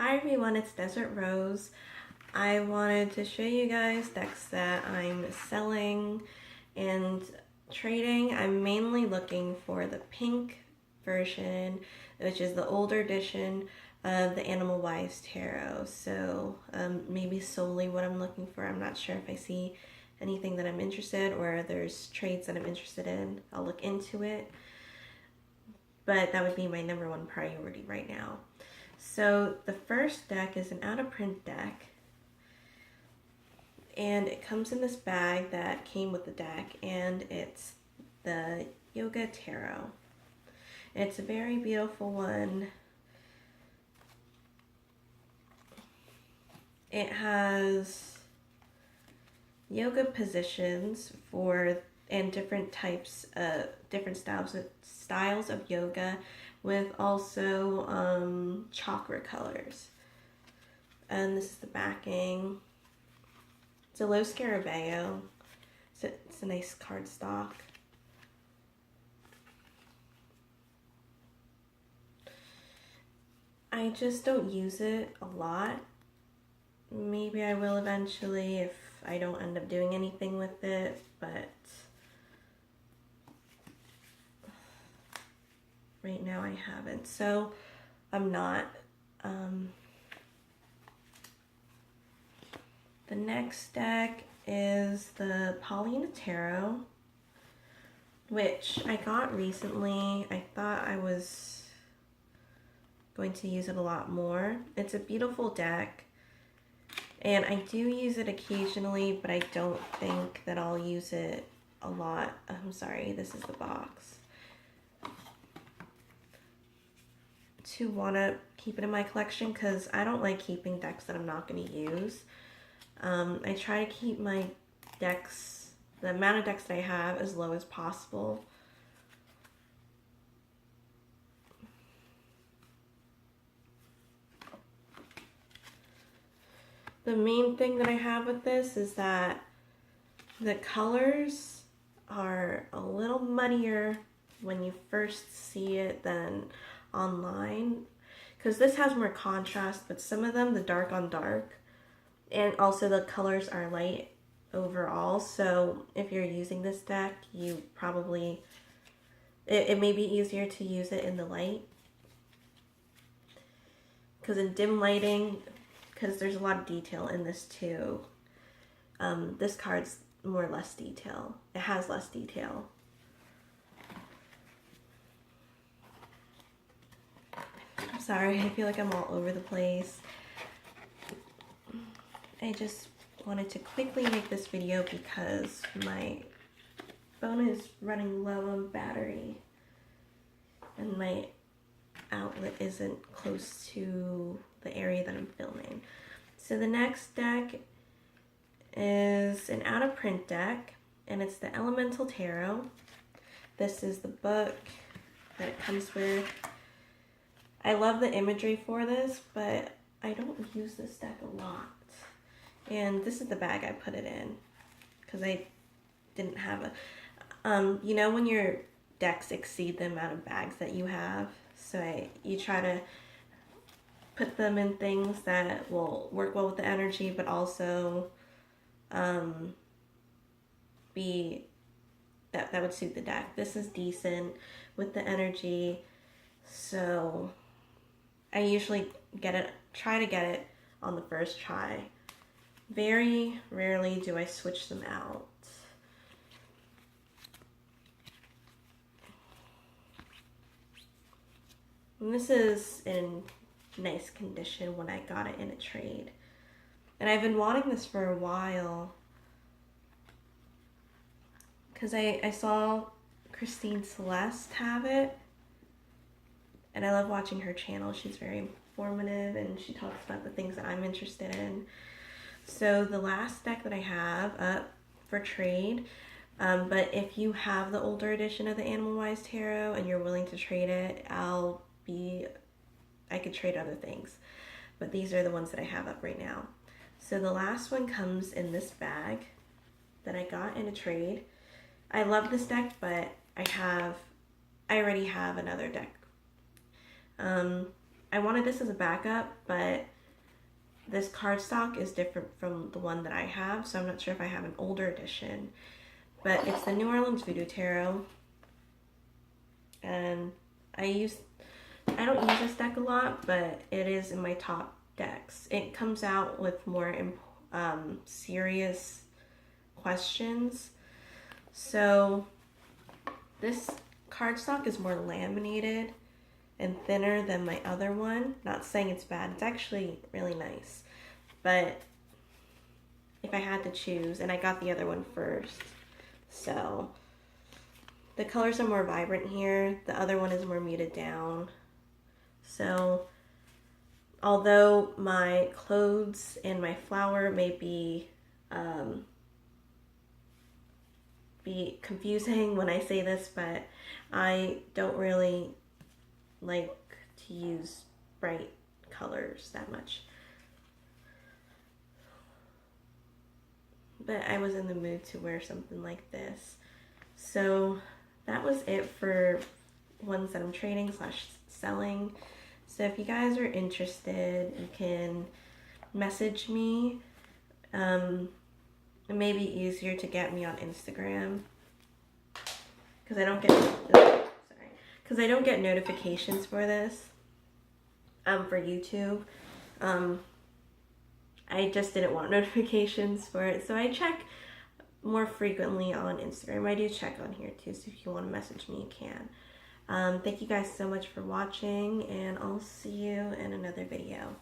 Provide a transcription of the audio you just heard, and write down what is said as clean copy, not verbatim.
Hi everyone, it's Desert Rose. I wanted to show you guys decks that I'm selling and trading. I'm mainly looking for the pink version, which is the older edition of the Animal Wise Tarot. So maybe solely what I'm looking for. I'm not sure if I see anything that I'm interested or there's trades that I'm interested in. I'll look into it. But that would be my number one priority right now. So the first deck is an out-of-print deck, and it comes in this bag that came with the deck, and it's the Yoga Tarot. It's a very beautiful one. It has yoga positions and different types of different styles of yoga, with also chakra colors. And this is the backing. It's a low Scarabeo. It's a nice cardstock. I just don't use it a lot. Maybe I will eventually if I don't end up doing anything with it, but right now I haven't, so I'm not. The next deck is the Paulina Tarot, which I got recently. I thought I was going to use it a lot more. It's a beautiful deck, and I do use it occasionally, but I don't think that I'll use it a lot. I'm sorry, this is the box. To want to keep it in my collection, because I don't like keeping decks that I'm not going to use. I try to keep my decks, the amount of decks that I have, as low as possible. The main thing that I have with this is that the colors are a little muddier when you first see it than online, because this has more contrast, but some of them, the dark on dark, and also the colors are light overall. So if you're using this deck, you probably, it may be easier to use it in the light, because in dim lighting, because there's a lot of detail in this too, this card's more or less detail. It has less detail. I'm sorry, I feel like I'm all over the place. I just wanted to quickly make this video because my phone is running low on battery and my outlet isn't close to the area that I'm filming. So the next deck is an out-of-print deck, and it's the Elemental Tarot. This is the book that it comes with. I love the imagery for this, but I don't use this deck a lot. And this is the bag I put it in, because I didn't have a, you know when your decks exceed the amount of bags that you have, so you try to put them in things that will work well with the energy, but also that would suit the deck. This is decent with the energy, so I usually try to get it on the first try. Very rarely do I switch them out. And this is in nice condition when I got it in a trade. And I've been wanting this for a while, because I saw Christine Celeste have it, and I love watching her channel. She's very informative and she talks about the things that I'm interested in. So the last deck that I have up for trade, but if you have the older edition of the Animal Wise Tarot and you're willing to trade it, I could trade other things, but these are the ones that I have up right now. So the last one comes in this bag that I got in a trade. I love this deck, but I already have another deck. I wanted this as a backup, but this cardstock is different from the one that I have, so I'm not sure if I have an older edition. But it's the New Orleans Voodoo Tarot, and I don't use this deck a lot, but it is in my top decks. It comes out with more serious questions. So this cardstock is more laminated and thinner than my other one. Not saying it's bad, it's actually really nice. But if I had to choose, and I got the other one first, so the colors are more vibrant here. The other one is more muted down. So although my clothes and my flower may be confusing when I say this, but I don't really like to use bright colors that much. But I was in the mood to wear something like this. So that was it for ones that I'm trading / selling. So if you guys are interested, you can message me. It may be easier to get me on Instagram because I don't get notifications for this for YouTube. I just didn't want notifications for it, so I check more frequently on Instagram. I do check on here too, so if you want to message me, you can. Thank you guys so much for watching, and I'll see you in another video.